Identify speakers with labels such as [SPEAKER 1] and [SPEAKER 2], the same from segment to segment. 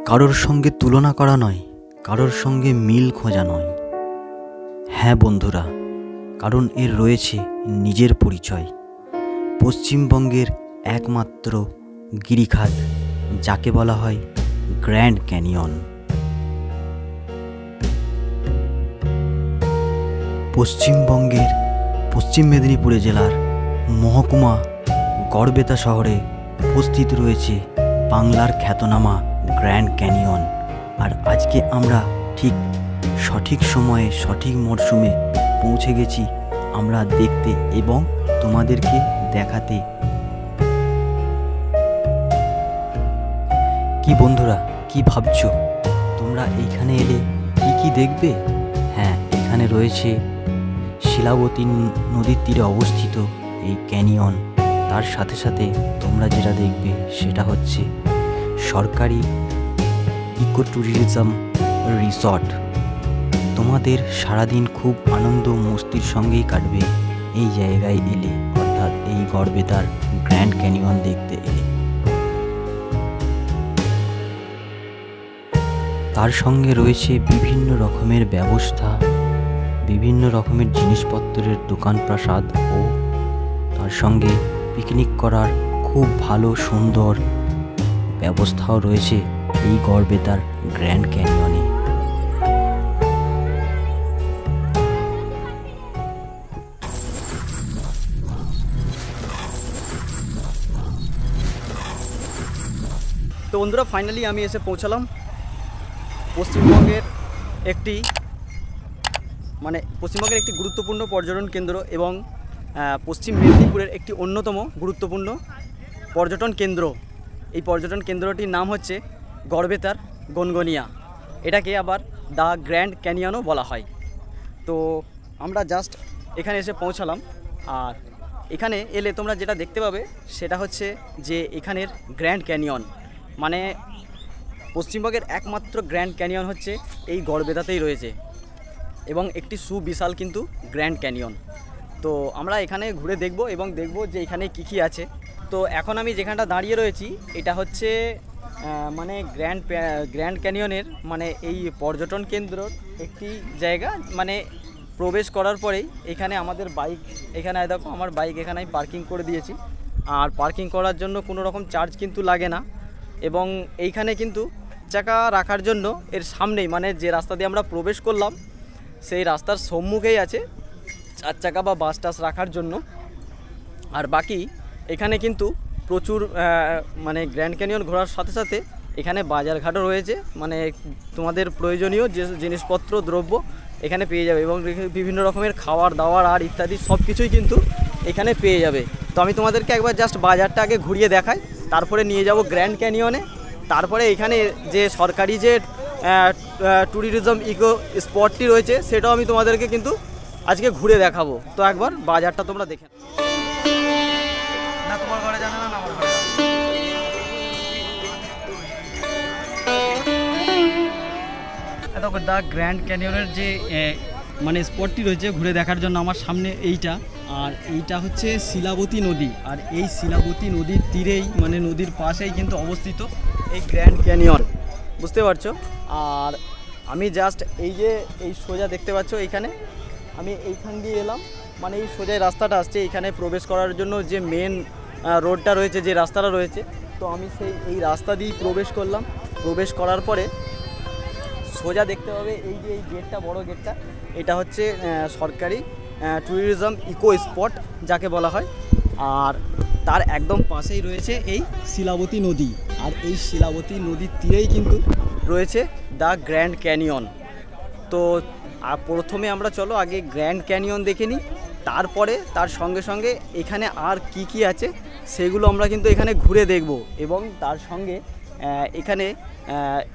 [SPEAKER 1] কারোর সঙ্গে তুলনা করা নয়, কারোর সঙ্গে মিল খোঁজা নয়। হ্যাঁ বন্ধুরা, কারণ এর রয়েছে নিজের পরিচয়। পশ্চিমবঙ্গের একমাত্র গিরিখাত, যাকে বলা হয় গ্র্যান্ড ক্যানিয়ন। পশ্চিমবঙ্গের পশ্চিম মেদিনীপুর জেলার মহকুমা গড়বেতা শহরে উপস্থিত রয়েছে বাংলার খ্যাতনামা গ্র্যান্ড ক্যানিয়ন। আর আজকে আমরা ঠিক সঠিক সময়ে সঠিক মরশুমে পৌঁছে গেছি আমরা দেখতে এবং তোমাদেরকে দেখাতে। কি বন্ধুরা, কি ভাবছো তোমরা? এইখানে এলে কি কি দেখবে? হ্যাঁ, এখানে রয়েছে শিলাবতী নদীর তীরে অবস্থিত এই ক্যানিয়ন। তার সাথে সাথে তোমরা যেটা দেখবে সেটা হচ্ছে সরকারি ইকো ট্যুরিজম রিসর্ট। তোমাদের সারাদিন খুব আনন্দ মস্তির সঙ্গেই কাটবে এই জায়গায় এলে, অর্থাৎ এই গড়বেতার গ্র্যান্ড ক্যানিয়ন দেখতে এলে। তার সঙ্গে রয়েছে বিভিন্ন রকমের ব্যবস্থা, বিভিন্ন রকমের জিনিসপত্রের দোকান প্রাসাদ ও তার সঙ্গে পিকনিক করার খুব ভালো সুন্দর ব্যবস্থাও রয়েছে এই গড়বেতার গ্র্যান্ড ক্যানিয়নে।
[SPEAKER 2] তো বন্ধুরা, ফাইনালি আমি এসে পৌঁছালাম পশ্চিমবঙ্গের একটি গুরুত্বপূর্ণ পর্যটন কেন্দ্র এবং পশ্চিম মেদিনীপুরের একটি অন্যতম গুরুত্বপূর্ণ পর্যটন কেন্দ্র। এই পর্যটন কেন্দ্রটির নাম হচ্ছে গড়বেতার গনগনিয়া। এটাকে আবার দ্য গ্র্যান্ড ক্যানিয়নও বলা হয়। তো আমরা জাস্ট এখানে এসে পৌঁছালাম। আর এখানে এলে তোমরা যেটা দেখতে পাবে সেটা হচ্ছে যে এখানের গ্র্যান্ড ক্যানিয়ন, মানে পশ্চিমবঙ্গের একমাত্র গ্র্যান্ড ক্যানিয়ন হচ্ছে এই গড়বেতাতেই রয়েছে এবং একটি সুবিশাল কিন্তু গ্র্যান্ড ক্যানিয়ন। তো আমরা এখানে ঘুরে দেখব এবং দেখব যে এখানে কী আছে। তো এখন আমি যেখানটা দাঁড়িয়ে রয়েছি এটা হচ্ছে মানে গ্র্যান্ড ক্যানিয়নের মানে এই পর্যটন কেন্দ্রর একটি জায়গা। মানে প্রবেশ করার পরেই এখানে আমাদের বাইক, এখানে দেখো আমার বাইক এখানে আমি পার্কিং করে দিয়েছি। আর পার্কিং করার জন্য কোনো রকম চার্জ কিন্তু লাগে না। এবং এইখানে কিন্তু চাকা রাখার জন্য এর সামনেই, মানে যে রাস্তা দিয়ে আমরা প্রবেশ করলাম সেই রাস্তার সম্মুখেই আছে 4 চাকা বা বাস টাস রাখার জন্য। আর বাকি এখানে কিন্তু প্রচুর মানে গ্র্যান্ড ক্যানিয়ন ঘোরার সাথে সাথে এখানে বাজারঘাটও রয়েছে, মানে তোমাদের প্রয়োজনীয় যে জিনিসপত্র দ্রব্য এখানে পেয়ে যাবে এবং বিভিন্ন রকমের খাবার দাবার আর ইত্যাদি সব কিছুই কিন্তু এখানে পেয়ে যাবে। তো আমি তোমাদেরকে একবার জাস্ট বাজারটা আগে ঘুরিয়ে দেখাই, তারপরে নিয়ে যাব গ্র্যান্ড ক্যানিয়নে। তারপরে এখানে যে সরকারি যে ট্যুরিজম ইকো স্পটটি রয়েছে সেটাও আমি তোমাদেরকে কিন্তু আজকে ঘুরে দেখাবো। তো একবার বাজারটা তোমরা দেখে না, তোমার ঘরে জানা না আমার ঘরে দেখো দ্য গ্র্যান্ড ক্যানিয়নের যে মানে স্পটটি রয়েছে ঘুরে দেখার জন্য আমার সামনে এইটা। আর এইটা হচ্ছে শিলাবতী নদী। আর এই শিলাবতী নদীর তীরেই, মানে নদীর পাশেই কিন্তু অবস্থিত এই গ্র্যান্ড ক্যানিয়ন, বুঝতে পারছো। আর আমি জাস্ট এই সোজা দেখতে পাচ্ছ এইখানে আমি এইখান দিয়ে এলাম, মানে এই সোজাই রাস্তাটা আসছে এইখানে প্রবেশ করার জন্য যে মেন রোডটা রয়েছে, যে রাস্তাটা রয়েছে। তো আমি এই রাস্তা দিয়েই প্রবেশ করলাম। প্রবেশ করার পরে সোজা দেখতে পাবে এই যে এই গেটটা, বড় গেটটা, এটা হচ্ছে সরকারি ট্যুরিজম ইকো স্পট যাকে বলা হয়। আর তার একদম পাশেই রয়েছে এই শিলাবতী নদী। আর এই শিলাবতী নদীর তীরেই কিন্তু রয়েছে দ্য গ্র্যান্ড ক্যানিয়ন। তো প্রথমে আমরা চলো আগে গ্র্যান্ড ক্যানিয়ন দেখে নিই, তারপরে তার সঙ্গে সঙ্গে এখানে আর কি আছে সেগুলো আমরা কিন্তু এখানে ঘুরে দেখব। এবং তার সঙ্গে এখানে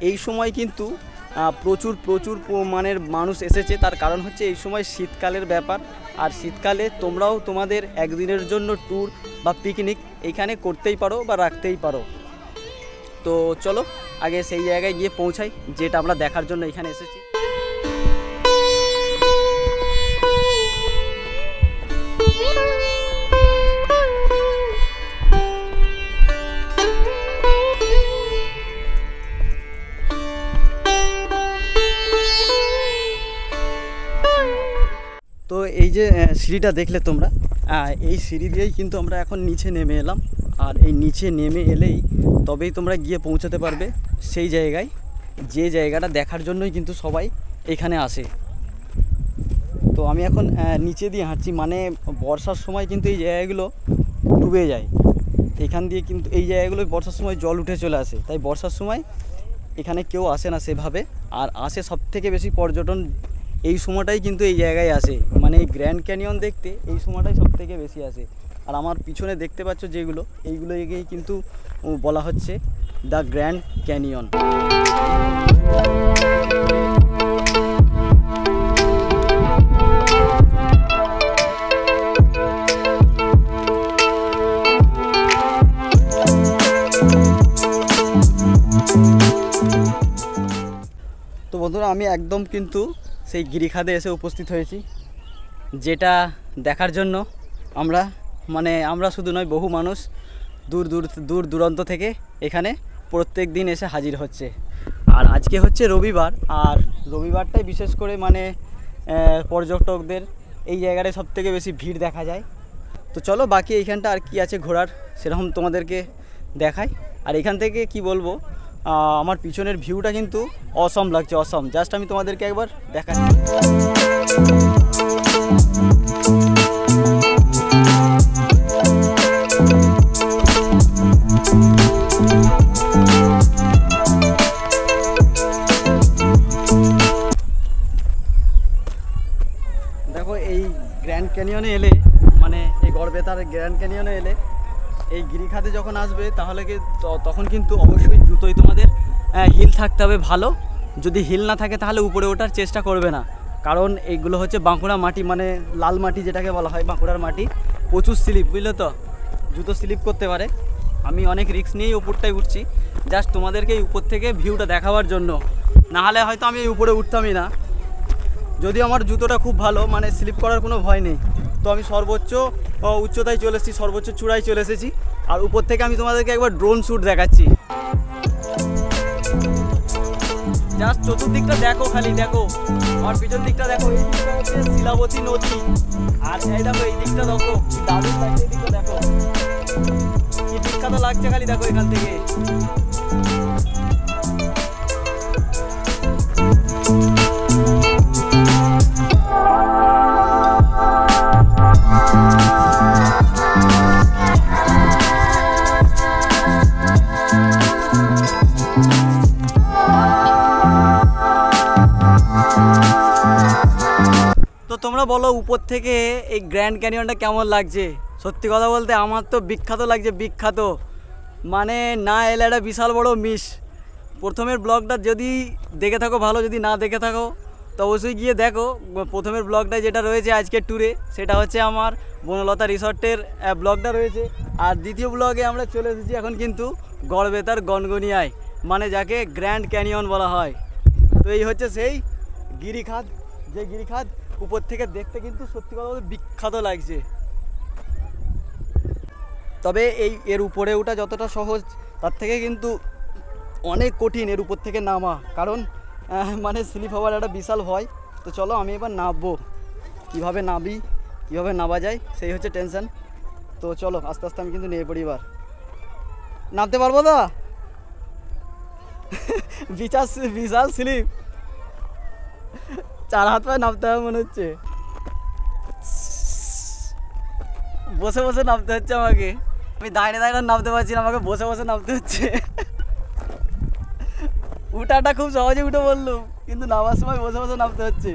[SPEAKER 2] এই সময় কিন্তু প্রচুর মানের মানুষ এসেছে। তার কারণ হচ্ছে এই সময় শীতকালের ব্যাপার। আর শীতকালে তোমরাও তোমাদের একদিনের জন্য ট্যুর বা পিকনিক এইখানে করতেই পারো বা রাখতেই পারো। তো চলো আগে সেই জায়গায় গিয়ে পৌঁছাই যেটা আমরা দেখার জন্য এখানে এসেছি। যে সিঁড়িটা দেখলে তোমরা, এই সিঁড়ি দিয়েই কিন্তু আমরা এখন নিচে নেমে এলাম। আর এই নিচে নেমে এলেই তবেই তোমরা গিয়ে পৌঁছাতে পারবে সেই জায়গায়, যে জায়গাটা দেখার জন্যই কিন্তু সবাই এখানে আসে। তো আমি এখন নিচে দিয়ে হাঁটছি, মানে বর্ষার সময় কিন্তু এই জায়গাগুলো ডুবে যায়। এখান দিয়ে কিন্তু এই জায়গাগুলো বর্ষার সময় জল উঠে চলে আসে, তাই বর্ষার সময় এখানে কেউ আসে না সেভাবে। আর আসে সবথেকে বেশি পর্যটন এই সময়টাই কিন্তু এই জায়গায় আসে, মানে এই গ্র্যান্ড ক্যানিয়ন দেখতে এই সময়টাই সবথেকে বেশি আসে। আর আমার পিছনে দেখতে পাচ্ছ যেগুলো, এইগুলোকেই কিন্তু বলা হচ্ছে দ্য গ্র্যান্ড ক্যানিয়ন। তো বন্ধুরা, আমি একদম কিন্তু সেই গিরিখাদে এসে উপস্থিত হয়েছি, যেটা দেখার জন্য আমরা শুধু নয়, বহু মানুষ দূর দূরান্ত থেকে এখানে প্রত্যেক দিন এসে হাজির হচ্ছে। আর আজকে হচ্ছে রবিবার, আর রবিবারটাই বিশেষ করে মানে পর্যটকদের এই জায়গাটায় সবথেকে বেশি ভিড় দেখা যায়। তো চলো বাকি এইখানটা আর কি আছে ঘোরার সেরকম তোমাদেরকে দেখাই। আর এখান থেকে কি বলবো, আমার পিছনের ভিউটা কিন্তু অসম লাগছে, অসম। জাস্ট আমি তোমাদেরকে একবার দেখাই। দেখো এই গ্র্যান্ড ক্যানিয়নে এলে, মানে এই গড়বেতার গ্র্যান্ড ক্যানিয়নে এলে এই গিরিখাতে যখন আসবে তাহলে তখন কিন্তু অবশ্যই জুতোয় তোমাদের হিল থাকতে হবে ভালো। যদি হিল না থাকে তাহলে উপরে ওঠার চেষ্টা করবে না, কারণ এইগুলো হচ্ছে বাঁকুড়া মাটি, মানে লাল মাটি যেটাকে বলা হয় বাঁকুড়ার মাটি। প্রচুর স্লিপ, বুঝলে তো, জুতো স্লিপ করতে পারে। আমি অনেক রিস্ক নিয়েই উপরটায় উঠছি, জাস্ট তোমাদেরকে এই উপর থেকে ভিউটা দেখাবার জন্য। নাহলে হয়তো আমি এই উপরে উঠতামই না। যদি আমার জুতোটা খুব ভালো, মানে স্লিপ করার কোনো ভয় নেই, তো আমি সর্বোচ্চ উচ্চতায় চলে এসেছি, সর্বোচ্চ চূড়ায় চলে এসেছি। আর উপর থেকে আমি তোমাদেরকে একবার ড্রোন শ্যুট দেখাচ্ছি। জাস্ট চতুর্দিকটা দেখো, খালি দেখো, আমার পিছন দিকটা দেখো। এই দিকটা হচ্ছে শিলাবতী নদী, আর এই দেখো এই দিকটা দেখো, দারুণ লাগছে। এই দিকটা দেখো কি বিখ্যাত লাগছে, খালি দেখো এখান থেকে। তো তোমরা বলো উপর থেকে এই গ্র্যান্ড ক্যানিয়নটা কেমন লাগছে? সত্যি কথা বলতে আমার তো বিখ্যাত লাগছে, বিখ্যাত। মানে না এলে একটা বিশাল বড় মিস। প্রথমের ব্লগটা যদি দেখে থাকো ভালো, যদি না দেখে থাকো তো অবশ্যই গিয়ে দেখো। প্রথমের ব্লগটা যেটা রয়েছে আজকের ট্যুরে, সেটা হচ্ছে আমার বনলতা রিসর্টের ব্লগটা রয়েছে। আর দ্বিতীয় ব্লগে আমরা চলে এসেছি এখন কিন্তু গড়বেতার গনগনিয়ায়, মানে যাকে গ্র্যান্ড ক্যানিয়ন বলা হয়। তো এই হচ্ছে সেই গিরিখাদ, যে গিরিখাদ উপর থেকে দেখতে কিন্তু সত্যি কথা বলতে বিখ্যাত লাগছে। তবে এর উপরে ওঠা যতটা সহজ, তার থেকে কিন্তু অনেক কঠিন এর উপর থেকে নামা, কারণ মানে স্লিপ হওয়ার একটা বিশাল ভয়। তো চলো আমি এবার নামবো, কীভাবে নামি, কীভাবে নামা যায় সেই হচ্ছে টেনশন। তো চলো আস্তে আস্তে আমি কিন্তু নেমে পড়ি। এবার নামতে পারবো তো? বিশাল স্লিপ, 4 হাত পায়ে নামতে হবে মনে হচ্ছে। বসে বসে নামতে হচ্ছে আমাকে, আমি দাঁড়িয়ে দাঁড়িয়ে নামতে পারছি না, আমাকে বসে বসে নামতে হচ্ছে। উঠাটা খুব সহজে উঠে বললুম, কিন্তু নামার সময় বসে বসে নামতে হচ্ছে।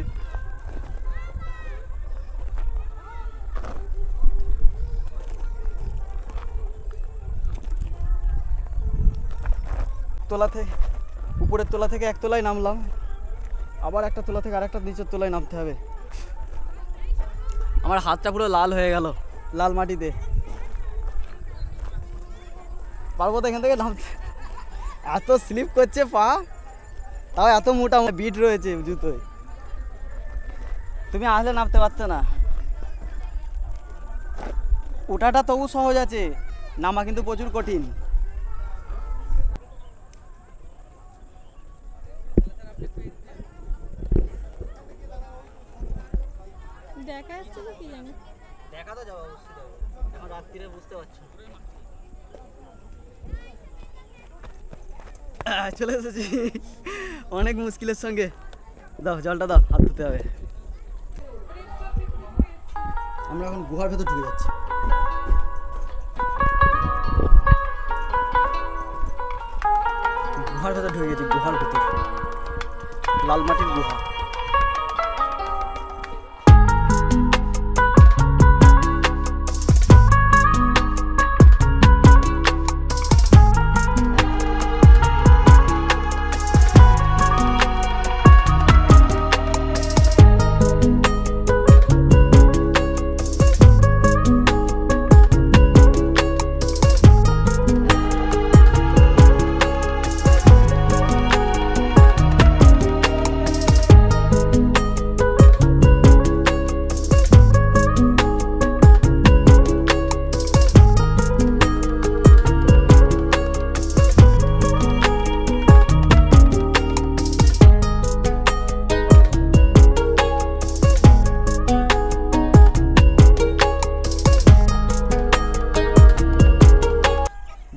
[SPEAKER 2] উপরের তোলা থেকে এক তলায় নামলাম, আবার একটা তোলা থেকে আরেকটা নিচের তোলায় নামতে হবে। আমার হাতটা পুরো লাল হয়ে গেল, লাল মাটিতে। পারবো তো এখান থেকে নামতে? এত স্লিপ করছে পা, তাও এত মোটা বিট রয়েছে জুতোয়। তুমি আসলে নামতে পারছো না। ওঠাটা তবু সহজ আছে, নামা কিন্তু প্রচুর কঠিন।
[SPEAKER 3] দেখা যাচ্ছে না কি জানি।
[SPEAKER 2] দেখা তো যাবো অবশ্যই যাবো, এখন রাত্রিরে বুঝতে পারছো। চলে এসেছি অনেক মুশকিলের সঙ্গে। দাও জলটা দাও, হাত ধুতে হবে। আমরা এখন গুহার ভেতর ঢুকে যাচ্ছি। গুহার ভেতর ঢুকে গেছি, গুহার ভেতর, লাল মাটির গুহা।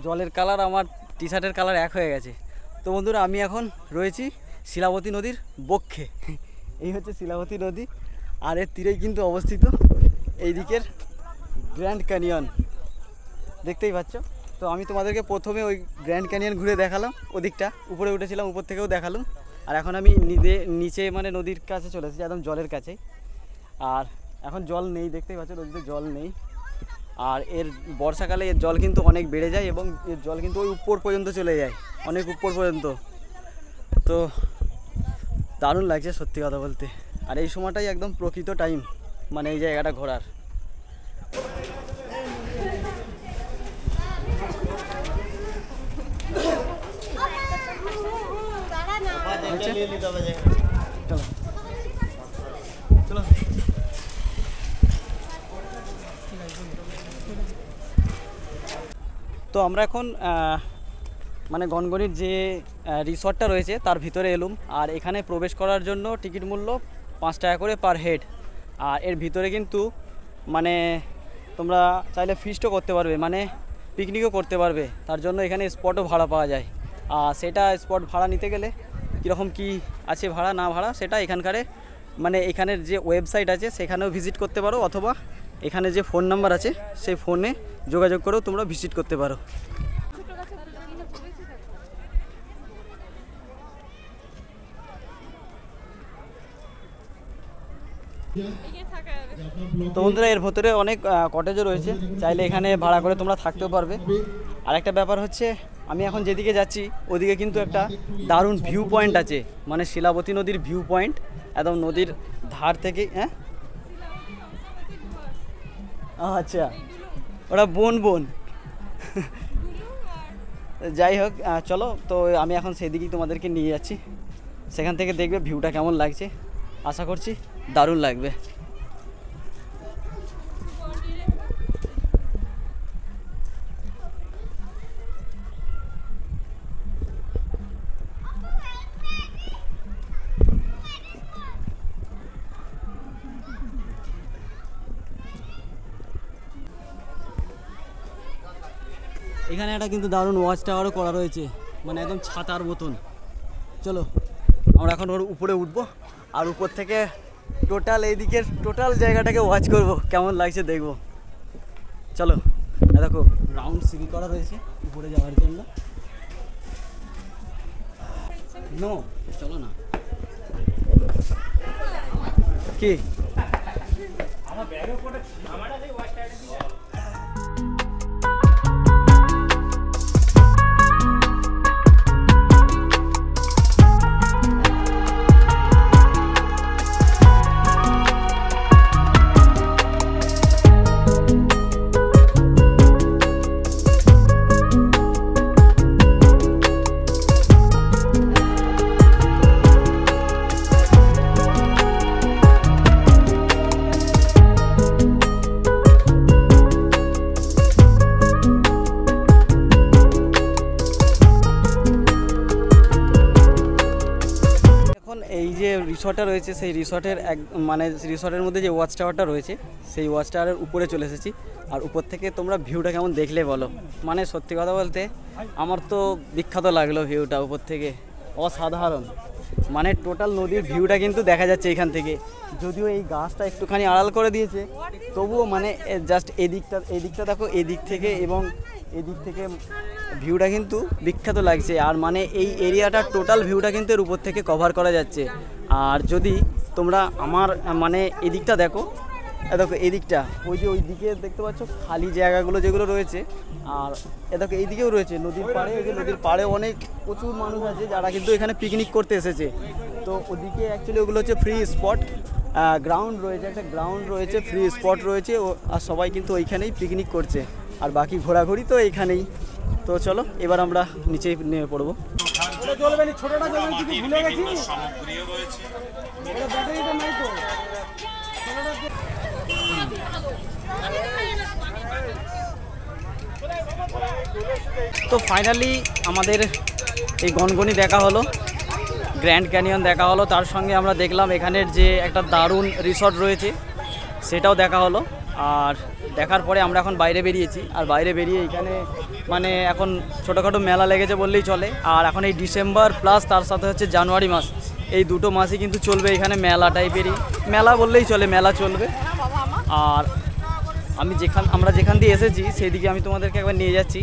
[SPEAKER 2] জলের কালার আমার টি শার্টের কালার এক হয়ে গেছে। তো বন্ধুরা, আমি এখন রয়েছি শিলাবতী নদীর বক্ষে। এই হচ্ছে শিলাবতী নদী, আর এর তীরেই কিন্তু অবস্থিত এই দিকের গ্র্যান্ড ক্যানিয়ন, দেখতেই পাচ্ছ। তো আমি তোমাদেরকে প্রথমে ওই গ্র্যান্ড ক্যানিয়ন ঘুরে দেখালাম, ওদিকটা উপরে উঠেছিলাম, উপর থেকেও দেখালাম। আর এখন আমি নিচে মানে নদীর কাছে চলে এসেছি, একদম জলের কাছেই। আর এখন জল নেই, দেখতেই পাচ্ছ নদীতে জল নেই। আর এর বর্ষাকালে এর জল কিন্তু অনেক বেড়ে যায় এবং এর জল কিন্তু ওই উপর পর্যন্ত চলে যায়, অনেক উপর পর্যন্ত। তো দারুণ লাগছে সত্যি কথা বলতে। আর এই সময়টাই একদম প্রকৃত টাইম, মানে এই জায়গাটা ঘোরার। চলো চলো। তো আমরা এখন মানে গনগনির যে রিসর্টটা রয়েছে তার ভিতরে এলুম। আর এখানে প্রবেশ করার জন্য টিকিট মূল্য 5 টাকা করে পার হেড। আর এর ভিতরে কিন্তু মানে তোমরা চাইলে ফিস্টও করতে পারবে, মানে পিকনিকও করতে পারবে। তার জন্য এখানে স্পটও ভাড়া পাওয়া যায়। আর সেটা স্পট ভাড়া নিতে গেলে কীরকম কী আছে ভাড়া না ভাড়া, সেটা এখানকারে মানে এখানের যে ওয়েবসাইট আছে সেখানেও ভিজিট করতে পারো, অথবা এখানে যে ফোন নাম্বার আছে সেই ফোনে যোগাযোগ করেও তোমরা ভিজিট করতে পারো। তো বন্ধুরা, এর ভেতরে অনেক কটেজও রয়েছে, চাইলে এখানে ভাড়া করে তোমরা থাকতেও পারবে। আর একটা ব্যাপার হচ্ছে, আমি এখন যেদিকে যাচ্ছি ওদিকে কিন্তু একটা দারুণ ভিউ পয়েন্ট আছে, মানে শিলাবতী নদীর ভিউ পয়েন্ট, একদম নদীর ধার থেকে। হ্যাঁ আচ্ছা, ওটা বোন যাই হোক, চলো। তো আমি এখন সেদিকেই তোমাদেরকে নিয়ে যাচ্ছি, সেখান থেকে দেখবে ভিউটা কেমন লাগছে। আশা করছি দারুণ লাগবে। এখানে একটা কিন্তু দারুণ ওয়াচ টাওয়ারও করা রয়েছে, মানে একদম ছাতার মতন। চলো আমরা এখন ওর উপরে উঠবো, আর উপর থেকে টোটাল এইদিকের টোটাল জায়গাটাকে ওয়াচ করব, কেমন লাগছে দেখবো। চলো, দেখো রাউন্ড সিঁড়ি করা রয়েছে উপরে যাওয়ার জন্য। নো চলো না, কি আমার ব্যাগে পড়ে আমার রিসর্টটা রয়েছে সেই রিসর্টের মানে রিসর্টের মধ্যে যে ওয়াচ টাওয়ারটা রয়েছে সেই ওয়াচ টাওয়ারের উপরে চলে এসেছি। আর উপর থেকে তোমরা ভিউটা কেমন দেখলে বলো। মানে সত্যি কথা বলতে আমার তো বিখ্যাত লাগলো ভিউটা উপর থেকে, অসাধারণ। মানে টোটাল নদীর ভিউটা কিন্তু দেখা যাচ্ছে এখান থেকে, যদিও এই গাছটা একটুখানি আড়াল করে দিয়েছে, তবুও মানে জাস্ট এদিকটা দেখো, এদিক থেকে এবং এদিক থেকে ভিউটা কিন্তু বিখ্যাত লাগছে। আর মানে এই এরিয়াটা টোটাল ভিউটা কিন্তু এর উপর থেকে কভার করা যাচ্ছে। আর যদি তোমরা আমার মানে এদিকটা দেখো, দেখো এদিকটা, ওই যে ওই দিকে দেখতে পাচ্ছ খালি জায়গাগুলো যেগুলো রয়েছে, আর দেখো এইদিকেও রয়েছে নদীর পাড়ে, ওই যে নদীর পাড়ে অনেক প্রচুর মানুষ আছে যারা কিন্তু এখানে পিকনিক করতে এসেছে। তো ওদিকে অ্যাকচুয়ালি ওগুলো হচ্ছে ফ্রি স্পট, গ্রাউন্ড রয়েছে, একটা গ্রাউন্ড রয়েছে, ফ্রি স্পট রয়েছে, আর সবাই কিন্তু ওইখানেই পিকনিক করছে। আর বাকি ঘোরাঘুরি তো এইখানেই। তো চলো এবার আমরা নিচে নেমে পড়বো। তো ফাইনালি আমাদের এই গনগনি দেখা হলো, গ্র্যান্ড ক্যানিয়ন দেখা হলো, তার সঙ্গে আমরা দেখলাম এখানের যে একটা দারুণ রিসর্ট রয়েছে সেটাও দেখা হলো। আর দেখার পরে আমরা এখন বাইরে বেরিয়েছি। আর বাইরে বেরিয়ে এখানে মানে এখন ছোটোখাটো মেলা লেগেছে বললেই চলে। আর এখন এই ডিসেম্বর প্লাস তার সাথে হচ্ছে জানুয়ারি মাস, এই দুটো মাসই কিন্তু চলবে এখানে মেলা টাইপেরই, মেলা বললেই চলে, মেলা চলবে। আর আমরা যেখান দিয়ে এসেছি সেই দিকে আমি তোমাদেরকে একবার নিয়ে যাচ্ছি,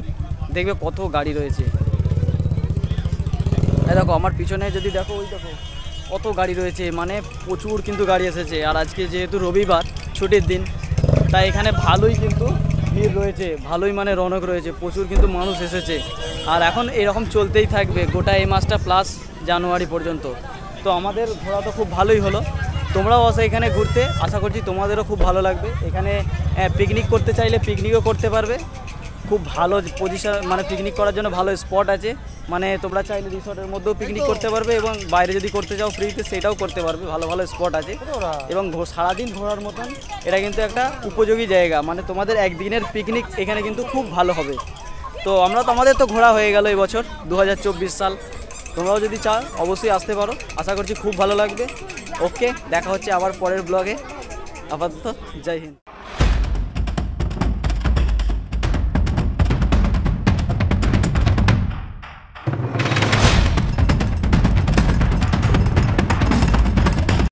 [SPEAKER 2] দেখবে কত গাড়ি রয়েছে। এই দেখো আমার পিছনে যদি দেখো, ওই দেখো কত গাড়ি রয়েছে, মানে প্রচুর কিন্তু গাড়ি এসেছে। আর আজকে যেহেতু রবিবার ছুটির দিন, তাই এখানে ভালোই কিন্তু ভিড় রয়েছে, ভালোই মানে রৌনক রয়েছে, প্রচুর কিন্তু মানুষ এসেছে। আর এখন এরকম চলতেই থাকবে গোটা এই মাসটা প্লাস জানুয়ারি পর্যন্ত। তো আমাদের ঘোরা তো খুব ভালোই হলো, তোমরাও আসো এখানে ঘুরতে, আশা করছি তোমাদেরও খুব ভালো লাগবে। এখানে পিকনিক করতে চাইলে পিকনিকও করতে পারবে, খুব ভালো পজিশন, মানে পিকনিক করার জন্য ভালো স্পট আছে। মানে তোমরা চাইলে রিসর্টের মধ্যেও পিকনিক করতে পারবে, এবং বাইরে যদি করতে চাও ফ্রিতে সেটাও করতে পারবে, ভালো ভালো স্পট আছে। এবং সারাদিন ঘোরার মতন এটা কিন্তু একটা উপযোগী জায়গা, মানে তোমাদের একদিনের পিকনিক এখানে কিন্তু খুব ভালো হবে। তো আমাদের তো ঘোরা হয়ে গেল এই বছর 2024 সাল, তোমরাও যদি চাও অবশ্যই আসতে পারো, আশা করছি খুব ভালো লাগবে। ওকে, দেখা হচ্ছে আবার পরের ব্লগে, আপাতত জয় হিন্দ।